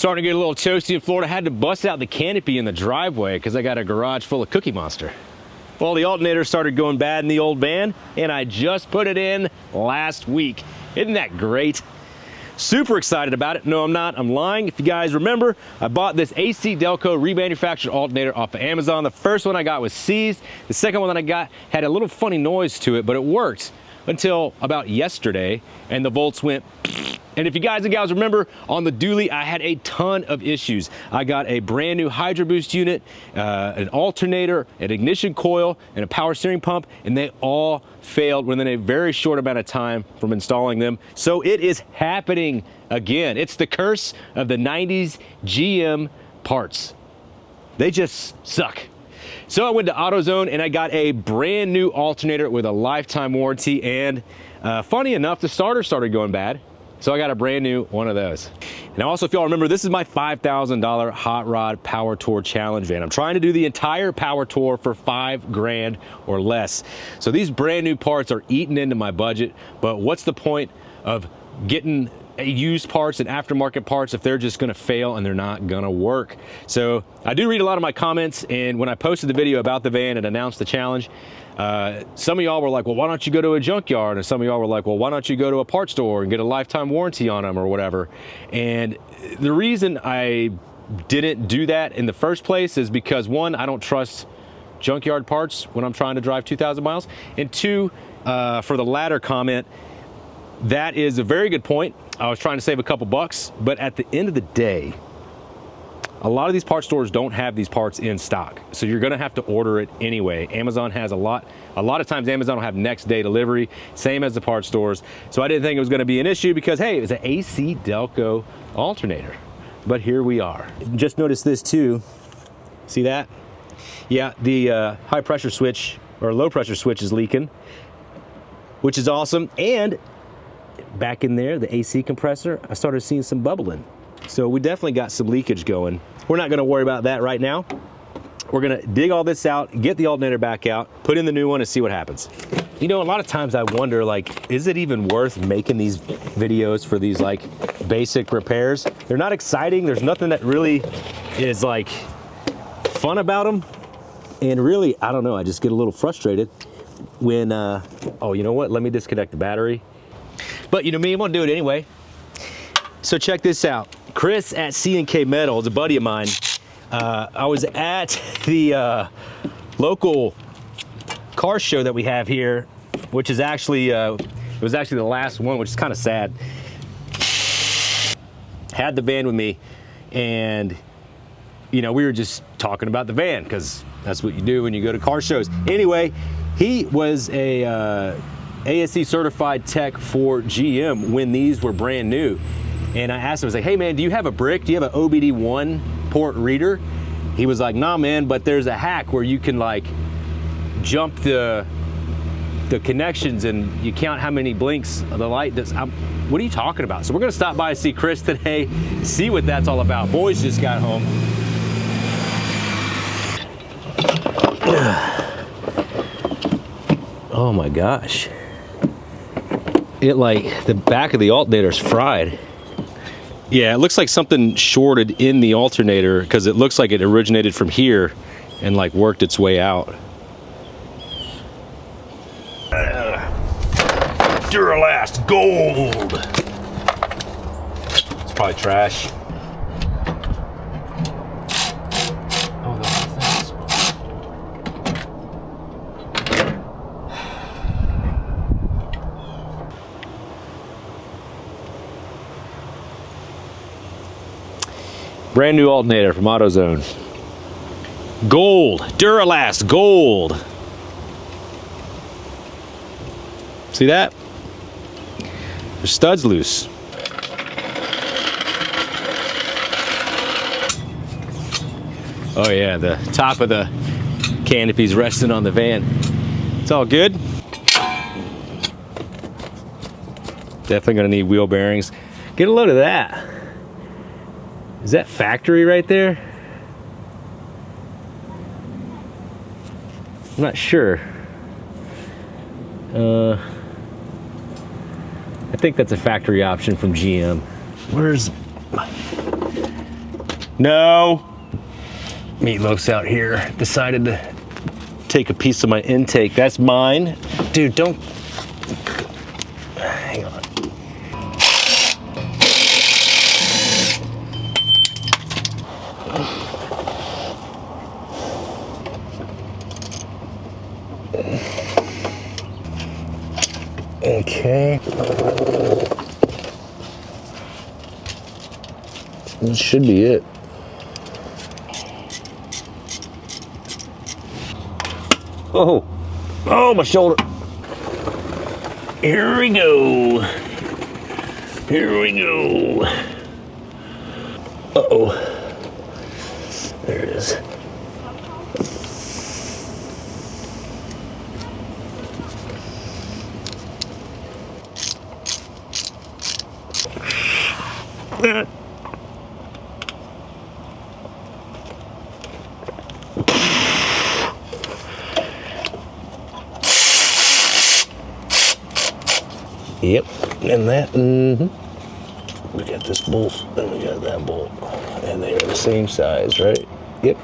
Starting to get a little toasty in Florida. I had to bust out the canopy in the driveway because I got a garage full of Cookie Monster. Well, the alternator started going bad in the old van, and I just put it in last week. Isn't that great? Super excited about it. No, I'm not. I'm lying. If you guys remember, I bought this AC Delco remanufactured alternator off of Amazon. The first one I got was seized. The second one that I got had a little funny noise to it, but it worked until about yesterday, and the volts went. And if you guys and gals remember, on the dually, I had a ton of issues. I got a brand new Hydro Boost unit, an alternator, an ignition coil, and a power steering pump, and they all failed within a very short amount of time from installing them. So it is happening again. It's the curse of the 90s GM parts. They just suck. So I went to AutoZone and I got a brand new alternator with a lifetime warranty, and funny enough, the starter started going bad. So I got a brand new one of those. And also, if y'all remember, this is my $5,000 Hot Rod Power Tour Challenge van. I'm trying to do the entire Power Tour for $5 grand or less. So these brand new parts are eating into my budget, but what's the point of getting used parts and aftermarket parts if they're just gonna fail and they're not gonna work? So I do read a lot of my comments, and when I posted the video about the van and announced the challenge, some of y'all were like, well, why don't you go to a junkyard? And some of y'all were like, well, why don't you go to a parts store and get a lifetime warranty on them or whatever? And the reason I didn't do that in the first place is because, one, I don't trust junkyard parts when I'm trying to drive 2,000 miles. And two, for the latter comment, that is a very good point. I was trying to save a couple bucks, but at the end of the day, a lot of these parts stores don't have these parts in stock, so you're gonna have to order it anyway. Amazon has a lot of times Amazon will have next day delivery, same as the parts stores. So I didn't think it was gonna be an issue because, hey, it was an AC Delco alternator. But here we are. Just noticed this too. See that? Yeah, the high pressure switch or low pressure switch is leaking, which is awesome. And back in there, the AC compressor, I started seeing some bubbling. So we definitely got some leakage going. We're not gonna worry about that right now. We're gonna dig all this out, get the alternator back out, put in the new one and see what happens. You know, a lot of times I wonder, like, is it even worth making these videos for these like basic repairs? They're not exciting. There's nothing that really is like fun about them. And really, I don't know, I just get a little frustrated when, oh, you know what? Let me disconnect the battery. But you know me, I'm gonna do it anyway. So check this out. Chris at C&K Metal is a buddy of mine. I was at the local car show that we have here, which is actually, it was actually the last one, which is kind of sad. Had the van with me, and you know, we were just talking about the van because that's what you do when you go to car shows. Anyway, he was a ASE certified tech for GM when these were brand new. And I asked him, I was like, hey man, do you have a brick? Do you have an OBD1 port reader? He was like, nah man, but there's a hack where you can like jump the connections and you count how many blinks the light does. What are you talking about? So we're gonna stop by and see Chris today, see what that's all about. Boys just got home. Oh my gosh. It like, the back of the alternator's fried. Yeah, it looks like something shorted in the alternator because it looks like it originated from here and like worked its way out. Duralast Gold. It's probably trash. Oh, the whole thing's... Brand new alternator from AutoZone. Gold, Duralast Gold. See that? There's studs loose. Oh yeah, the top of the canopy's resting on the van. It's all good. Definitely gonna need wheel bearings. Get a load of that. Is that factory right there? I'm not sure. I think that's a factory option from GM. Where's my... No. Meatloaf's out here. Decided to take a piece of my intake. That's mine. Dude, don't. Hang on. Okay. This should be it. Oh, oh, my shoulder. Here we go. Here we go. Uh-oh. There it is. Yep, and that, we got this bolt, and we got that bolt, and they are the same size, right? Yep.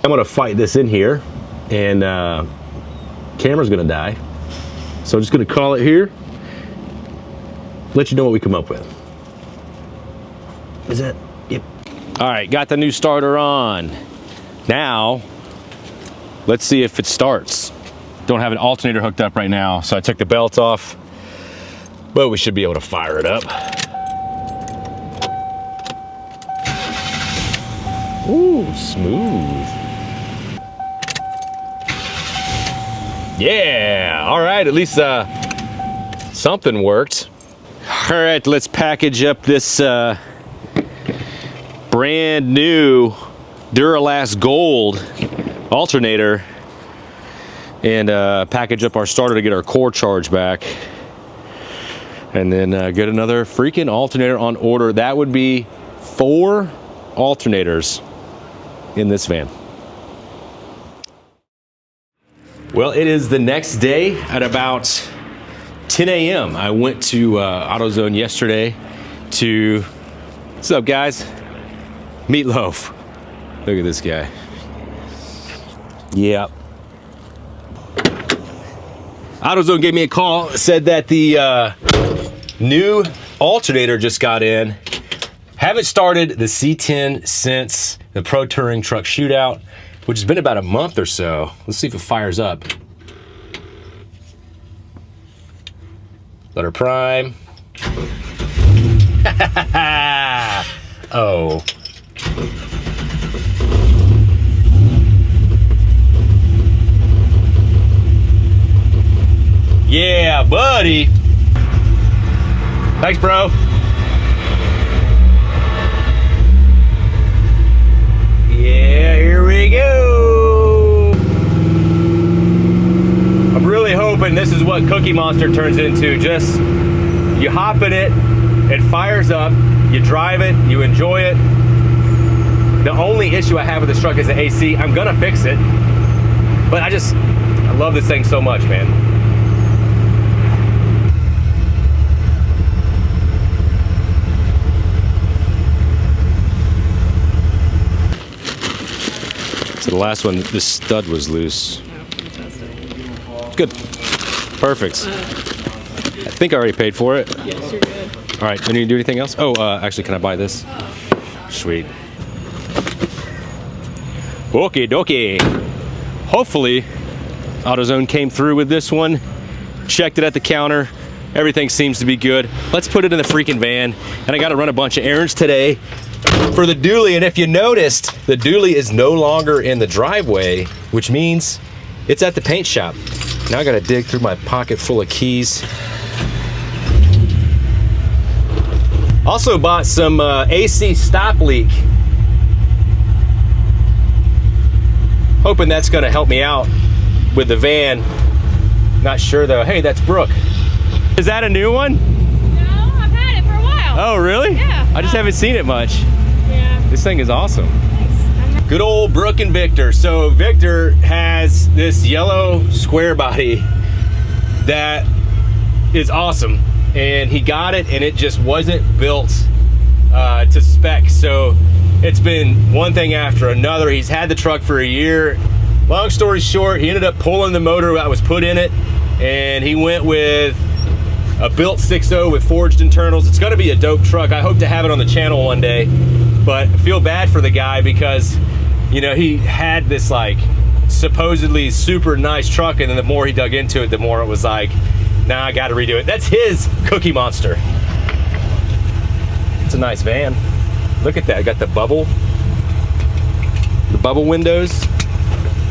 I'm gonna fight this in here, and camera's gonna die. So I'm just gonna call it here, let you know what we come up with. Is that? Yep. All right, got the new starter on. Now, let's see if it starts. Don't have an alternator hooked up right now, so I took the belt off, but we should be able to fire it up. Ooh, smooth. Yeah, all right, at least something worked. All right, let's package up this brand new Duralast Gold alternator and package up our starter to get our core charge back, and then get another freaking alternator on order. That would be 4 alternators in this van. Well, it is the next day at about 10 a.m. I went to AutoZone yesterday to, what's up guys? Meatloaf. Look at this guy. Yeah. AutoZone gave me a call, said that the new alternator just got in. Haven't started the C10 since the Pro Touring Truck Shootout, which has been about a month or so. Let's see if it fires up. Let her prime. Oh. Yeah, buddy. Thanks, bro. Yeah, here we go. I'm really hoping this is what Cookie Monster turns into. Just, you hop in it, it fires up, you drive it, you enjoy it. The only issue I have with this truck is the AC. I'm gonna fix it, but I love this thing so much, man. So the last one, this stud was loose. Good. Perfect. I think I already paid for it. Yes, you're good. All right, do you need to do anything else? Oh, actually, can I buy this? Sweet. Okie dokie. Hopefully, AutoZone came through with this one. Checked it at the counter. Everything seems to be good. Let's put it in the freaking van. And I got to run a bunch of errands today for the dually. And if you noticed, the dually is no longer in the driveway, which means it's at the paint shop. Now I got to dig through my pocket full of keys. Also bought some AC stop leak. Hoping that's going to help me out with the van. Not sure though. Hey, that's Brooke. Is that a new one? No, I've had it for a while. Oh, really? Yeah. I just haven't seen it much. Yeah. This thing is awesome. Thanks. Good old Brooke and Victor. So Victor has this yellow square body that is awesome, and he got it and it just wasn't built to spec. So it's been one thing after another. He's had the truck for a year. Long story short, he ended up pulling the motor that was put in it, and he went with a built 6.0 with forged internals. It's gonna be a dope truck. I hope to have it on the channel one day, but I feel bad for the guy because, you know, he had this like supposedly super nice truck, and then the more he dug into it, the more it was like, nah, I gotta redo it. That's his Cookie Monster. It's a nice van. Look at that, got the bubble windows.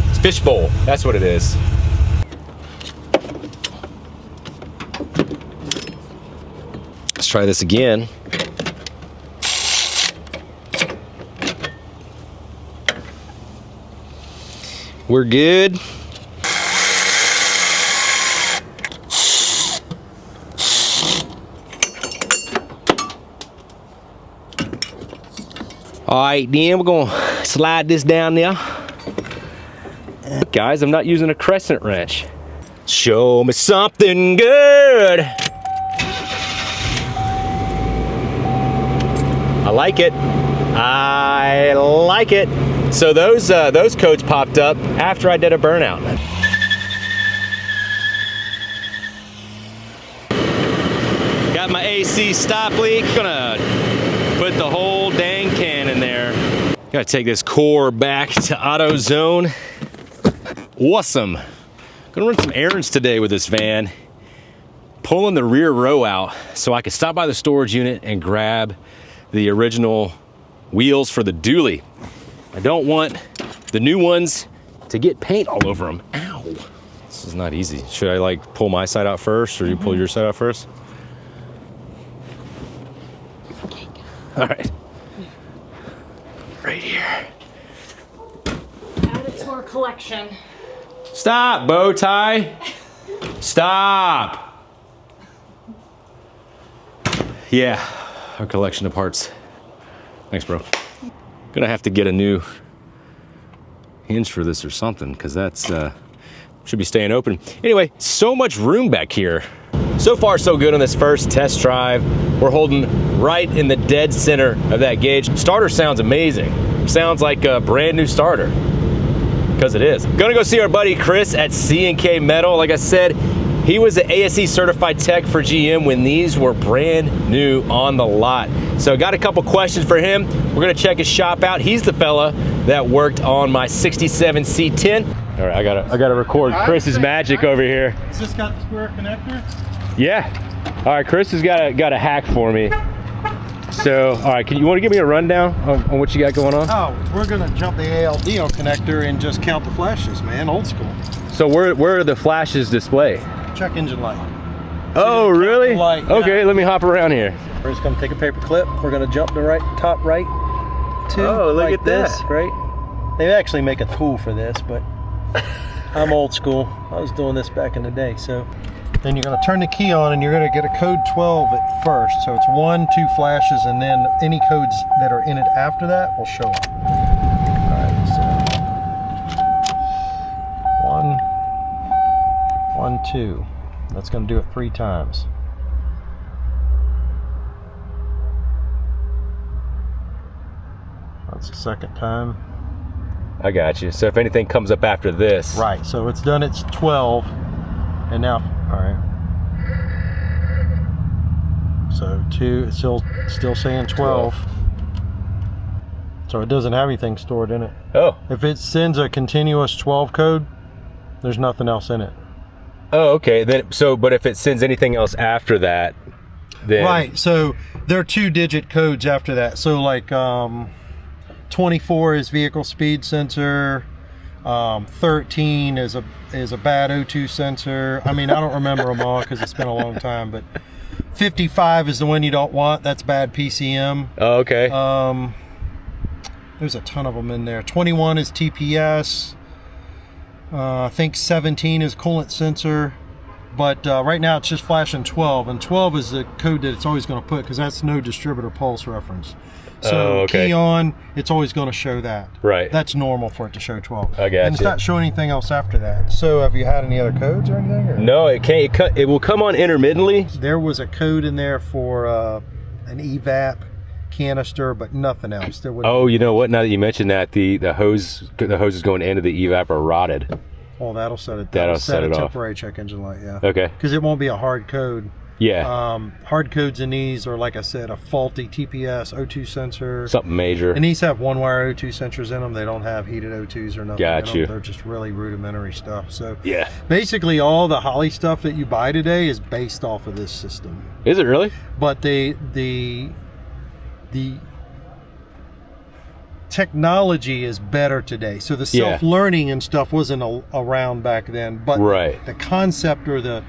It's fishbowl, that's what it is. Let's try this again. We're good. All right, then we're gonna slide this down there. Guys, I'm not using a crescent wrench. Show me something good. I like it. I like it. So those codes popped up after I did a burnout. Got my AC stop leak. Gonna put the whole dang can in there. Gotta take this core back to AutoZone. Awesome. Gonna run some errands today with this van. Pulling the rear row out so I can stop by the storage unit and grab the original wheels for the dually. I don't want the new ones to get paint all over them. Ow. This is not easy. Should I like pull my side out first, or you pull your side out first? All right. Right here. Add it to our collection. Stop, bow tie. Stop. Yeah, our collection of parts. Thanks, bro. Gonna have to get a new hinge for this or something, because that's should be staying open. Anyway, so much room back here. So far, so good on this first test drive. We're holding right in the dead center of that gauge. Starter sounds amazing. Sounds like a brand new starter, because it is. Gonna go see our buddy Chris at C&K Metal. Like I said, he was an ASE certified tech for GM when these were brand new on the lot. So got a couple questions for him. We're gonna check his shop out. He's the fella that worked on my 67 C10. All right, I gotta record Chris's magic over here. Has this got the square connector? Yeah. All right, Chris has got a hack for me. So, all right, you want to give me a rundown on what you got going on? Oh, we're gonna jump the ALDO connector and just count the flashes, man, old school. So where are the flashes displayed? Check engine light. Oh, really? Light, yeah. Okay, let me hop around here. We're just gonna take a paper clip. We're gonna jump the top right two. Oh, look like at this, that. right? They actually make a tool for this, but I'm old school. I was doing this back in the day, so. Then you're gonna turn the key on and you're gonna get a code 12 at first. So it's 1, 2 flashes, and then any codes that are in it after that will show up. All right, so 1, 1, 2. That's gonna do it 3 times. That's the second time. I got you. So if anything comes up after this. Right, so it's done its 12, and now, all right. So 2, it's still saying 12. So it doesn't have anything stored in it. Oh. If it sends a continuous 12 code, there's nothing else in it. Oh, okay. Then but if it sends anything else after that, then Right, so there are 2-digit codes after that. So like 24 is vehicle speed sensor, 13 is a bad O2 sensor. I mean, I don't remember them all because it's been a long time, but 55 is the one you don't want. That's bad PCM. Oh, okay. There's a ton of them in there. 21 is TPS. I think 17 is coolant sensor. But right now it's just flashing 12, and 12 is the code that it's always going to put because that's no distributor pulse reference. So key on, it's always going to show that. Right. That's normal for it to show 12. I got And it's not showing anything else after that. So have you had any other codes or anything? Or? No, it can't. It will come on intermittently. There was a code in there for an evap canister, but nothing else. There Oh, you know what? Now that you mentioned that, the hoses going into the evap are rotted. Oh, that'll set it. That'll set it off. Temporary check engine light, yeah. Okay. Because it won't be a hard code. Yeah. Hard codes in these are, like I said, a faulty TPS O2 sensor. Something major. And these have one-wire O2 sensors in them. They don't have heated O2s or nothing. Got you. They're just really rudimentary stuff. So yeah. Basically, all the Holley stuff that you buy today is based off of this system. Is it really? But the technology is better today. So the self-learning and stuff wasn't around back then. But the concept or the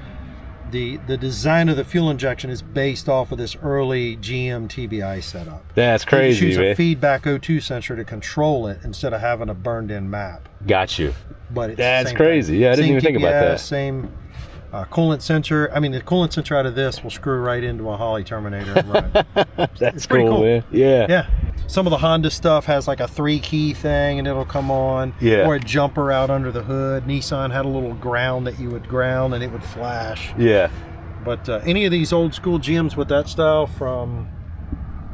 design of the fuel injection is based off of this early GM TBI setup. That's crazy, you choose man. a feedback O2 sensor to control it instead of having a burned-in map. Got you. But it's that's crazy. Yeah, I didn't even think about that. Same coolant sensor. I mean, the coolant sensor out of this will screw right into a Holley Terminator and run it. That's pretty cool, man. Yeah. Yeah. Some of the Honda stuff has like a 3-key thing and it'll come on. Yeah. Or a jumper out under the hood. Nissan had a little ground that you would ground and it would flash. Yeah. But any of these old school GMs with that style from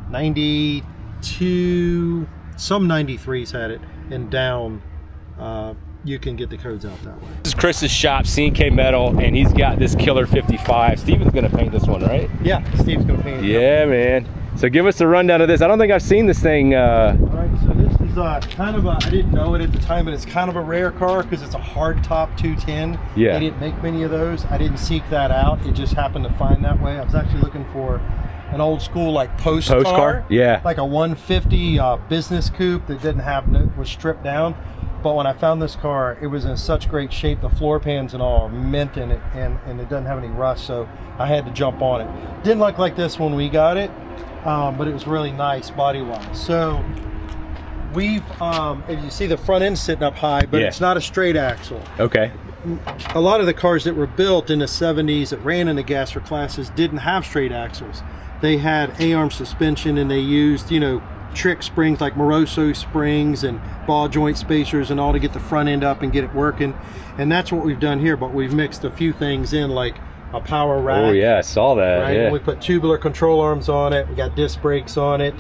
92, some 93s had it, and down, you can get the codes out that way. This is Chris's shop, C&K Metal, and he's got this killer 55. Steven's gonna paint this one, right? Yeah, Steve's gonna paint it. Yeah, man. So give us a rundown of this. I don't think I've seen this thing. All right, so this is kind of a, I didn't know it at the time, but it's kind of a rare car because it's a hard top 210. Yeah. They didn't make many of those. I didn't seek that out. It just happened to find that way. I was actually looking for an old school like post car. Yeah. Like a 150 business coupe that didn't have, was stripped down. But when I found this car, it was in such great shape. The floor pans and all are mint in it, and it doesn't have any rust, so I had to jump on it. Didn't look like this when we got it, but it was really nice body-wise. So we've, if you see the front end sitting up high, but it's not a straight axle. Okay. A lot of the cars that were built in the 70s that ran in the gasser classes didn't have straight axles. They had A-arm suspension, and they used, you know, trick springs like Moroso springs and ball joint spacers and all to get the front end up and get it working. And that's what we've done here, but we've mixed a few things in, like a power rack. Oh yeah, I saw that. Right? Yeah. And we put tubular control arms on it. We got disc brakes on it.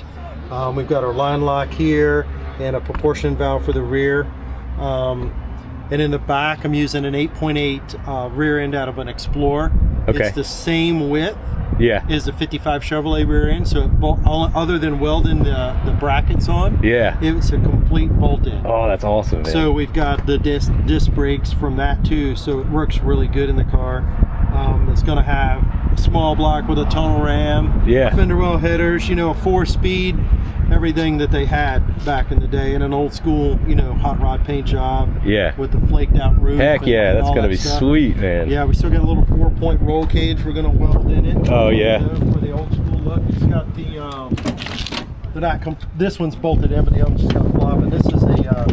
We've got our line lock here and a proportion valve for the rear. And in the back, I'm using an 8.8 rear end out of an Explorer. Okay. It's the same width. Yeah. Is the 55 Chevrolet rear end, so other than welding the brackets on, it's a complete bolt-in. Oh, that's awesome, man. So we've got the disc brakes from that too, so it works really good in the car. It's going to have a small block with a tunnel ram, fender well headers, you know, a 4-speed, everything that they had back in the day, and an old school, you know, hot rod paint job. Yeah. With the flaked out roof. Heck yeah, that's going to be sweet, man. Yeah, we still got a little 4-point roll cage we're going to weld in it. Oh yeah. You know, for the old school look. It's got the this one's bolted in, but the other one's just got flopping. This is a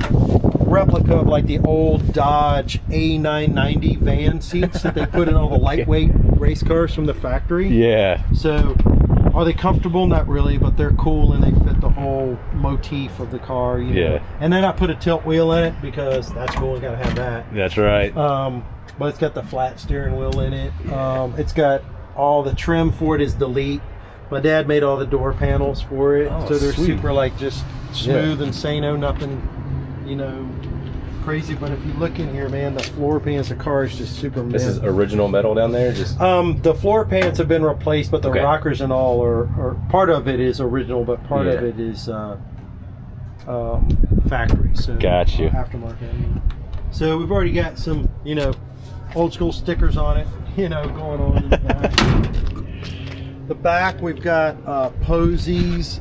replica of like the old Dodge A990 van seats that they put in all the lightweight race cars from the factory. Yeah. So are they comfortable? Not really, but they're cool and they fit the whole motif of the car. You know? And then I put a tilt wheel in it because that's cool. You gotta have that. That's right. But it's got the flat steering wheel in it. It's got all the trim for it is Delete. My dad made all the door panels for it, so they're super like just smooth and sano, nothing, you know, crazy. But if you look in here, man, the floor pans, the car is just super mint. This is original metal down there? Just the floor pans have been replaced, but the rockers and all are part of it is original, but part of it is factory. So got you. Aftermarket. I mean. So we've already got some, you know, old school stickers on it, you know, going on in the back. The back, we've got Posies,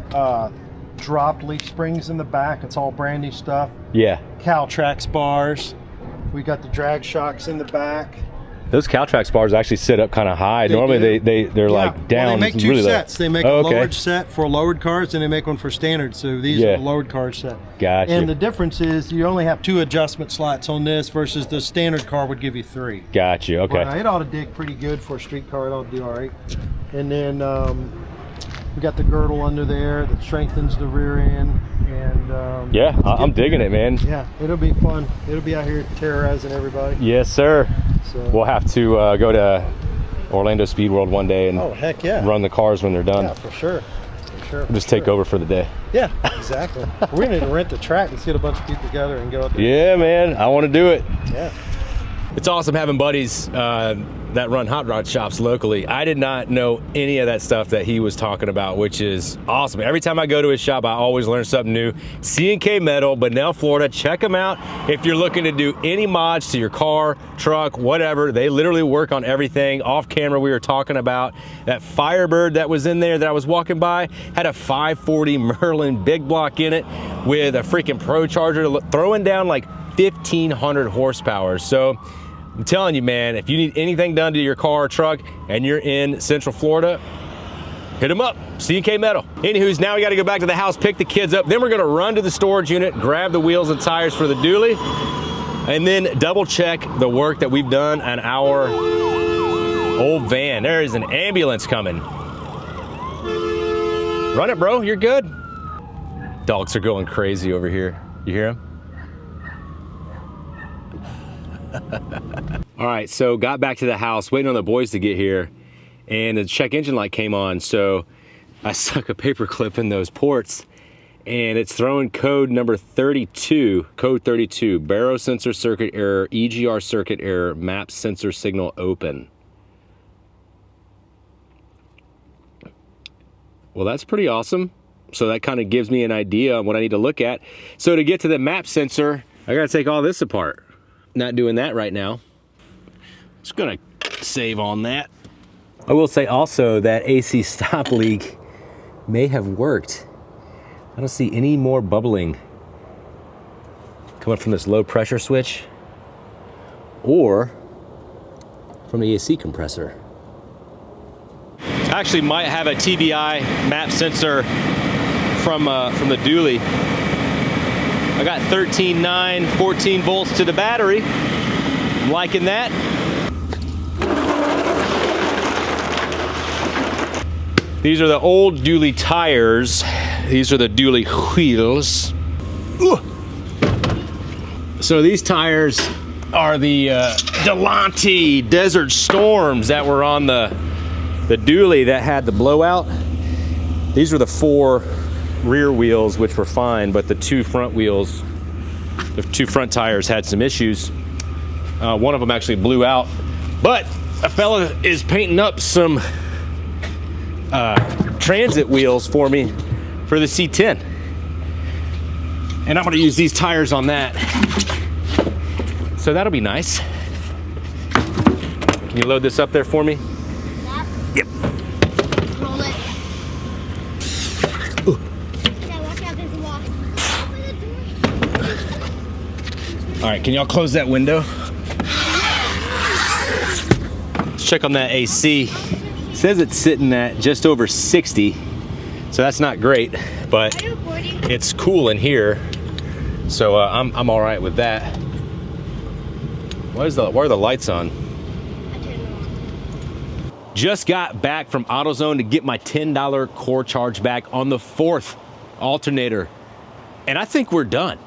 dropped leaf springs in the back. It's all brand new stuff. Yeah. Caltrax bars. We got the drag shocks in the back. Those Caltrax bars actually sit up kind of high. Normally they're like down. Well, they make two really sets. Low. They make a lowered set for lowered cars, and they make one for standard. So these are the lowered car set. Gotcha. And the difference is you only have 2 adjustment slots on this versus the standard car would give you 3. Gotcha. Okay. Well, it ought to dig pretty good for a street car. It ought to do all right. And then we got the girdle under there that strengthens the rear end. And yeah, I'm digging it, man. Yeah, it'll be fun. It'll be out here terrorizing everybody. Yes, sir. So we'll have to go to Orlando Speed World one day and heck yeah, run the cars when they're done. Yeah, for sure. For sure. Just take over for the day. Yeah, exactly. We're gonna need to rent the track and get a bunch of people together and go out there. Yeah, man, I want to do it. Yeah. It's awesome having buddies that run hot rod shops locally. I did not know any of that stuff that he was talking about, which is awesome. Every time I go to his shop, I always learn something new. C&K Metal, Bunnell, Florida. Check them out if you're looking to do any mods to your car, truck, whatever. They literally work on everything. Off camera, we were talking about that Firebird that was in there that I was walking by, had a 540 Merlin big block in it with a freaking Pro Charger throwing down like 1,500 horsepower. So I'm telling you, man, if you need anything done to your car or truck and you're in Central Florida, hit them up, C&K Metal. Anywho's, now we got to go back to the house, pick the kids up. Then we're going to run to the storage unit, grab the wheels and tires for the dually, and then double check the work that we've done on our old van. There is an ambulance coming. Run it, bro, you're good. Dogs are going crazy over here. You hear them? All right, so got back to the house, waiting on the boys to get here, and the check engine light came on, so I stuck a paper clip in those ports, and it's throwing code number 32, code 32, baro sensor circuit error, EGR circuit error, map sensor signal open. Well, that's pretty awesome. So that kind of gives me an idea on what I need to look at. So to get to the map sensor, I gotta take all this apart. Not doing that right now. Just gonna save on that. I will say also that AC stop leak may have worked. I don't see any more bubbling coming from this low pressure switch or from the AC compressor. Actually might have a TBI map sensor from the dually. I got 13.9, 14 volts to the battery. I'm liking that. These are the old dually tires. These are the dually wheels. Ooh. So these tires are the Delante Desert Storms that were on the dually that had the blowout. These were the 4 rear wheels, which were fine, but the 2 front wheels, the 2 front tires had some issues. One of them actually blew out, but a fella is painting up some transit wheels for me for the C10, and I'm going to use these tires on that, so that'll be nice. Can you load this up there for me? Yep. Roll it. Ooh. Yeah, watch out, there's a wall. All right, can y'all close that window? Let's check on that AC. It says it's sitting at just over 60, so that's not great, but it's cool in here, so I'm all right with that. Why are the lights on? Just got back from AutoZone to get my $10 core charge back on the 4th alternator. And I think we're done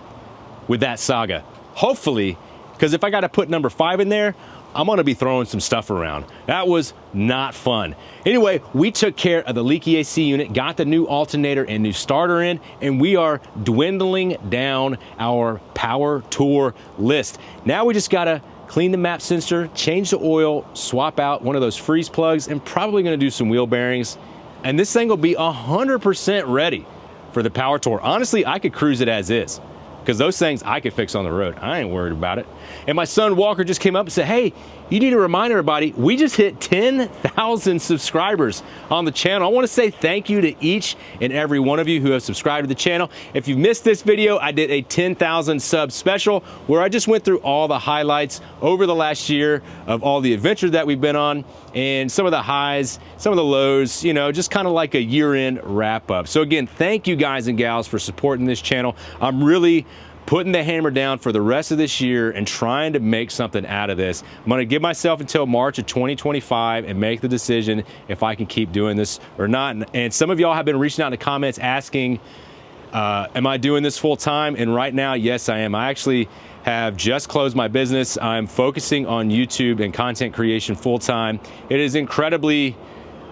with that saga. Hopefully, because if I got to put number 5 in there, I'm gonna be throwing some stuff around. That was not fun. Anyway, we took care of the leaky AC unit, got the new alternator and new starter in, and we are dwindling down our power tour list. Now we just gotta clean the map sensor, change the oil, swap out one of those freeze plugs, and probably gonna do some wheel bearings. And this thing will be 100% ready for the power tour. Honestly, I could cruise it as is. because those things I could fix on the road. I ain't worried about it. And my son Walker just came up and said, hey, you need to remind everybody, we just hit 10,000 subscribers on the channel. I want to say thank you to each and every one of you who have subscribed to the channel. If you missed this video, I did a 10,000 sub special where I just went through all the highlights over the last year of all the adventures that we've been on and some of the highs, some of the lows, you know, just kind of like a year-end wrap-up. So again, thank you guys and gals for supporting this channel. I'm really putting the hammer down for the rest of this year and trying to make something out of this. I'm gonna give myself until March of 2025 and make the decision if I can keep doing this or not. And some of y'all have been reaching out in the comments asking, am I doing this full time? And right now, yes, I am. I actually have just closed my business. I'm focusing on YouTube and content creation full time. It is incredibly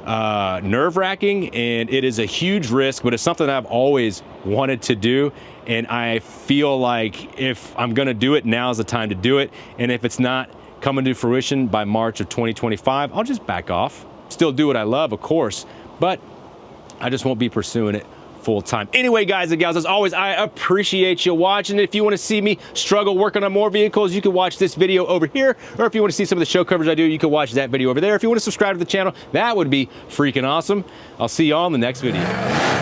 nerve-wracking and it is a huge risk, but it's something I've always wanted to do. And I feel like if I'm gonna do it, now is the time to do it. And if it's not coming to fruition by March of 2025, I'll just back off. Still do what I love, of course, but I just won't be pursuing it full time. Anyway, guys and gals, as always, I appreciate you watching. If you want to see me struggle working on more vehicles, you can watch this video over here. Or if you want to see some of the show coverage I do, you can watch that video over there. If you want to subscribe to the channel, that would be freaking awesome. I'll see y'all in the next video.